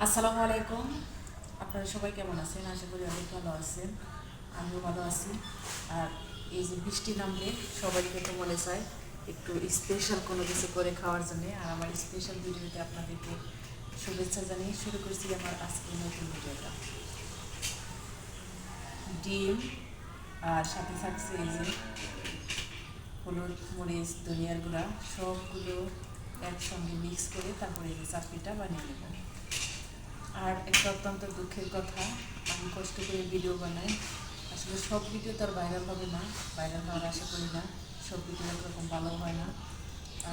আসসালামু আলাইকুম। আপনারা সবাই কেমন আছেন? আশা করি অনেক ভালো আছেন। আমিও ভালো আছি। আর এই যে বৃষ্টি নামলে সবারই কিন্তু মনে চায় একটু স্পেশাল কোনো কিছু করে খাওয়ার জন্যে। আর আমার স্পেশাল ভিডিওতে আপনাদেরকে শুভেচ্ছা জানিয়ে শুরু করছি আমার আজকের নতুন ভিডিওটা। ডিম আর সাথে থাকছে এই যে হলুদ, মরিচ, ধনিয়ার গুঁড়া সবগুলো একসঙ্গে মিক্স করে তারপরে এই যে চাটনিটা বানিয়ে নেব। আর একটা অত্যন্ত দুঃখের কথা, আমি কষ্ট করে ভিডিও বানাই, আসলে সব ভিডিও তো আর ভাইরাল হবে না, ভাইরাল হওয়ার আশা করি না। সব ভিডিও একরকম ভালো হয় না,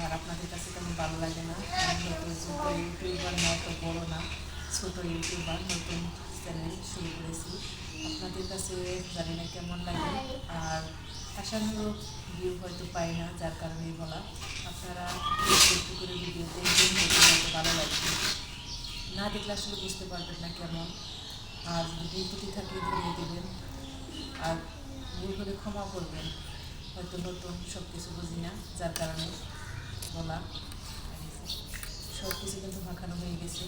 আর আপনাদের কাছে তেমন ভালো লাগে না। আমি হয়তো ছোটো ইউটিউবার না, অত বড়ো না, ছোটো ইউটিউবার, নতুন চ্যানেল শুরু করেছি। আপনাদের কাছে জানি না কেমন লাগে, আর আশানুরূপ ভিউ হয়তো পাই না, যার কারণেই বলা। আপনারা একটু করে ভিডিও দেখবেন, হয়তো ভালো লাগবে। না দেখলে আসলে বুঝতে পারবেন না কেমন। আর যদি ভুল ত্রুটি থাকে ধরিয়ে দেবেন, আর ভুল হলে ক্ষমা করবেন। হয়তো নতুন সব কিছু বুঝি না, যার কারণে বলা। সব কিছু কিন্তু মাখানো হয়ে গেছে।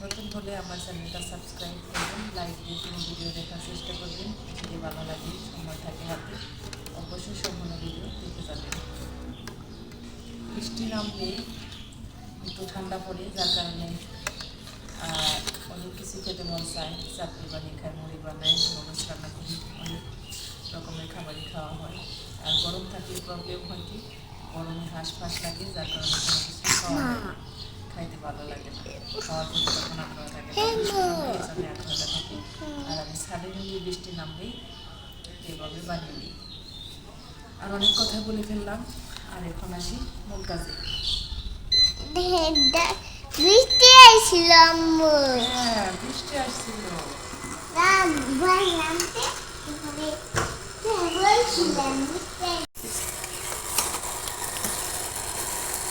নতুন হলে আমার চ্যানেলটা সাবস্ক্রাইব করবেন, লাইক দিয়ে কোনো ভিডিও দেখার চেষ্টা করবেন। যদি ভালো লাগে, সময় থাকে হাতে, অবশ্যই সম্পূর্ণ ভিডিও দেখতে যাবেন। বৃষ্টি নামলে একটু ঠান্ডা পড়ে, যার কারণে অনেক কিছু খেতে মন চায়। চাটনি বানিয়ে খায়, মুড়ি বানায়, মগজ রান্না করি, অনেক রকমের খাবারই খাওয়া হয়। আর গরম থাকলে প্রবলেম হয় কি, গরমে হাঁসফাঁস লাগে, যার কারণে কোনো কিছু খাওয়া হয় না, খাইতে ভালো লাগে না, খাওয়ার প্রতি তখন আগ্রহ থাকে না, এই জন্য আগ্রহটা থাকে। আর আমি সাডেনলি বৃষ্টি নামলেই এভাবে বানিয়ে নিই। আর অনেক কথা বলে ফেললাম, আর এখন আসি মূল কাজে। বৃষ্টি আসছিল আম্মু। হ্যাঁ, বৃষ্টি আসছিল।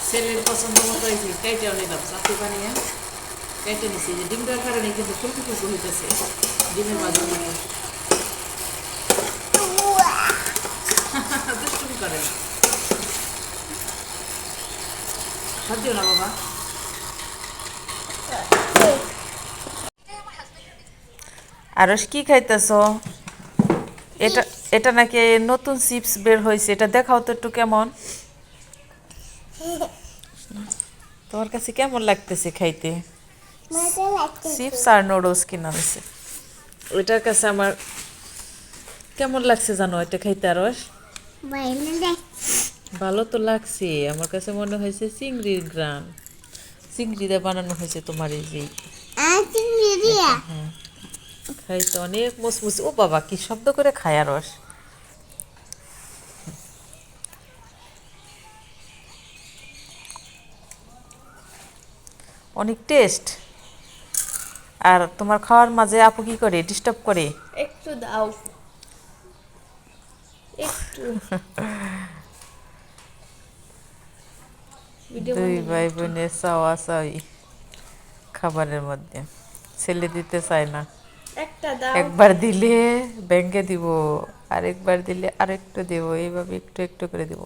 ছেলের পছন্দ মতো হয়েছে, কেটেও নিলাম, চাকরি বানিয়ে কেটে নিছি। যে ডিম দেওয়ার কারণে কিন্তু ফুলকু ফুলকু হইতেছে, ডিমের মাঝে মতো দুষ্টুমি করে। হাত দিও না বাবা। আরস কি খাইতেছ? এটা এটা নাকি নতুন চিপস বের হয়েছে, এটা দেখাও তো একটু কেমন। তোমার কাছে কেমন লাগতেছে খাইতে? চিপস আর নুডলস কিনা হয়েছে, ওইটার কাছে আমার কেমন লাগছে জানো এটা খাইতে? আরস ভালো তো লাগছে, আমার কাছে মনে হয়েছে চিংড়ির গ্রান, চিংড়ি দিয়ে বানানো হয়েছে তোমার এই যে। হ্যাঁ, খাইতে অনেক মুসমুসি। ও বাবা, কি শব্দ করে খায় আরস। অনেক টেস্ট। আর তোমার খাওয়ার মাঝে আপু কি করে, ডিস্টার্ব করে? একটু দাও, একটু ভিডিও দুই বানাই ভাই একটু। বোনের চাওয়া চাই খাবারের মধ্যে, ছেলে দিতে চায় না। একটা দাও। একবার দিলে ব্যাংকে দিব, আরেকবার দিলে আরেকটু দেব, এইভাবে একটু একটু করে দেব।